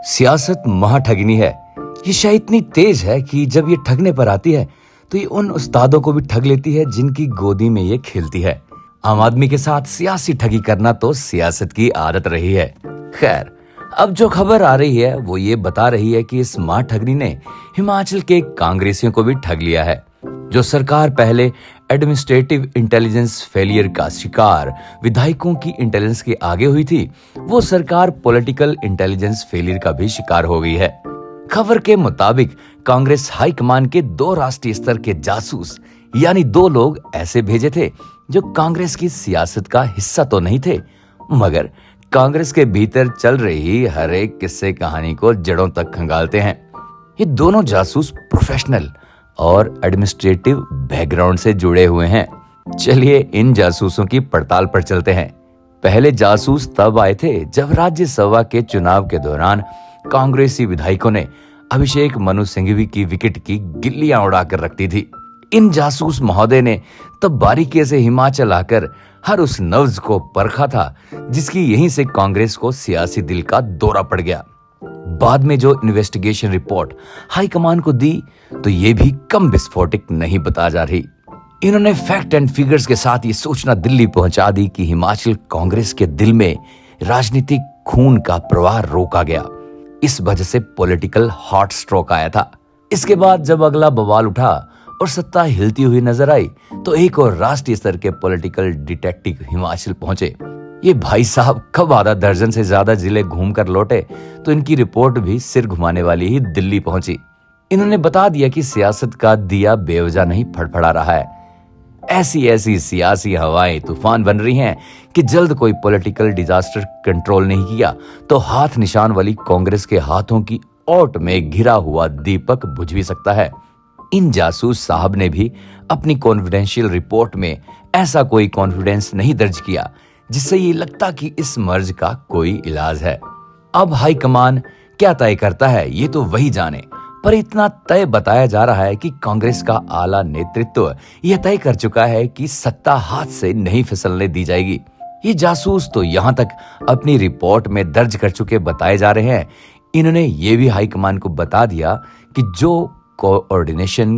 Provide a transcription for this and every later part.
सियासत महाठगनी है। ये शायद इतनी तेज है कि जब ये ठगने पर आती है तो ये उन उस्तादों को भी ठग लेती है जिनकी गोदी में ये खेलती है। आम आदमी के साथ सियासी ठगी करना तो सियासत की आदत रही है। खैर, अब जो खबर आ रही है वो ये बता रही है कि इस महाठगनी ने हिमाचल के कांग्रेसियों को भी ठग लिया है। जो सरकार पहले एडमिनिस्ट्रेटिव इंटेलिजेंस फेलियर का शिकार विधायकों की इंटेलिजेंस के आगे हुई थी, वो सरकार पॉलिटिकल इंटेलिजेंस फेलियर का भी शिकार हो गई है। खबर के मुताबिक कांग्रेस हाईकमान के 2 राष्ट्रीय स्तर के जासूस यानी 2 लोग ऐसे भेजे थे जो कांग्रेस की सियासत का हिस्सा तो नहीं थे, मगर कांग्रेस के भीतर चल रही हर एक किस्से कहानी को जड़ों तक खंगालते हैं। ये दोनों जासूस प्रोफेशनल और एडमिनिस्ट्रेटिव बैकग्राउंड से जुड़े हुए हैं। चलिए इन जासूसों की पड़ताल पर चलते हैं। पहले जासूस तब आए थे जब राज्यसभा के चुनाव के दौरान कांग्रेसी विधायकों ने अभिषेक मनु सिंघवी की विकेट की गिल्लियां उड़ाकर रखती थी। इन जासूस महोदय ने तब बारीकी से हिमाचल आकर हर उस नब्ज को परखा था जिसकी यहीं से कांग्रेस को सियासी दिल का दौरा पड़ गया। बाद में जो इन्वेस्टिगेशन रिपोर्ट हाईकमान को दी तो ये भी कम विस्फोटक नहीं बता जा रही। इन्होंने फैक्ट एंड फिगर्स के साथ ये सूचना दिल्ली पहुंचा दी कि हिमाचल कांग्रेस के दिल में राजनीतिक खून का प्रवाह रोका गया। इस वजह से पॉलिटिकल हॉट स्ट्रोक आया था। इसके बाद जब अगला बवाल उठा और सत्ता हिलती हुई नजर आई तो एक और राष्ट्रीय स्तर के पॉलिटिकल डिटेक्टिव हिमाचल पहुंचे। ये भाई साहब कब आधा दर्जन से ज्यादा जिले घूमकर लौटे तो इनकी रिपोर्ट भी सिर घुमाने वाली ही दिल्ली पहुंची। इन्होंने बता दिया कि सियासत का दिया बेवजह नहीं फड़फड़ा रहा है। ऐसी ऐसी सियासी हवाएं तूफान बन रही हैं कि जल्द कोई पॉलिटिकल डिजास्टर कंट्रोल नहीं किया तो हाथ निशान वाली कांग्रेस के हाथों की ओट में घिरा हुआ दीपक बुझ भी सकता है। इन जासूस साहब ने भी अपनी कॉन्फिडेंशियल रिपोर्ट में ऐसा कोई कॉन्फिडेंस नहीं दर्ज किया जिससे ये लगता कि इस मर्ज का कोई इलाज है। अब हाईकमान क्या तय करता है ये तो वही जाने, पर इतना तय बताया जा रहा है कि कांग्रेस का आला नेतृत्व यह तय कर चुका है कि सत्ता हाथ से नहीं फिसलने दी जाएगी। ये जासूस तो यहाँ तक अपनी रिपोर्ट में दर्ज कर चुके बताए जा रहे हैं। इन्होंने ये भी हाईकमान को बता दिया कि जो कोऑर्डिनेशन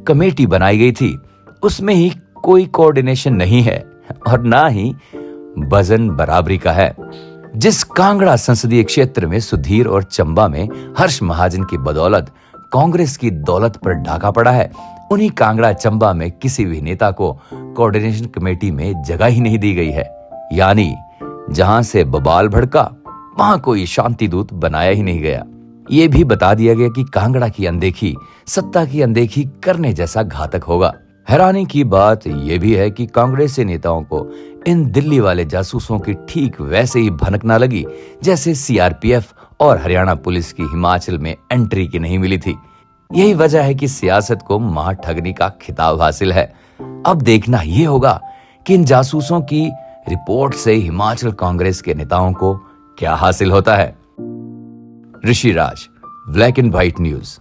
कमेटी बनाई गई थी उसमें ही कोई कोऑर्डिनेशन नहीं है और ना ही वजन बराबरी का है। जिस कांगड़ा संसदीय क्षेत्र में सुधीर और चंबा में हर्ष महाजन की बदौलत कांग्रेस की दौलत पर डाका पड़ा है, उन्हीं कांगड़ा चंबा में किसी भी नेता को कोऑर्डिनेशन कमेटी में जगह ही नहीं दी गई है। यानी जहां से बवाल भड़का वहां कोई शांति दूत बनाया ही नहीं गया। ये भी बता दिया गया कि कांगड़ा की अनदेखी सत्ता की अनदेखी करने जैसा घातक होगा। हैरानी की बात यह भी है कि कांग्रेसी नेताओं को इन दिल्ली वाले जासूसों की ठीक वैसे ही भनक ना लगी जैसे सीआरपीएफ और हरियाणा पुलिस की हिमाचल में एंट्री की नहीं मिली थी। यही वजह है कि सियासत को महाठगनी का खिताब हासिल है। अब देखना यह होगा कि इन जासूसों की रिपोर्ट से हिमाचल कांग्रेस के नेताओं को क्या हासिल होता है। Rishiraj, black and white news.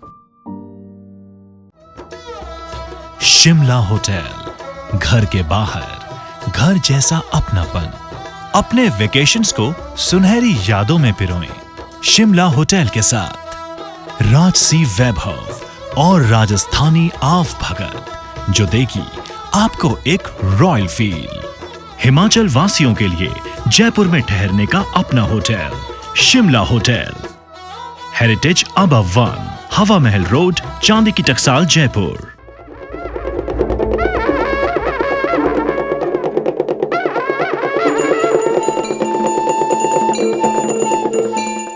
Shimla hotel, घर के बाहर घर जैसा अपनापन। अपने वेकेशंस को सुनहरी यादों में पिरोएं शिमला होटल के साथ। राजसी वैभव और राजस्थानी आव भगत जो देगी आपको एक रॉयल फील। हिमाचल वासियों के लिए जयपुर में ठहरने का अपना hotel Shimla hotel. Heritage above 1, हवा महल रोड, चांदी की टकसाल, जयपुर।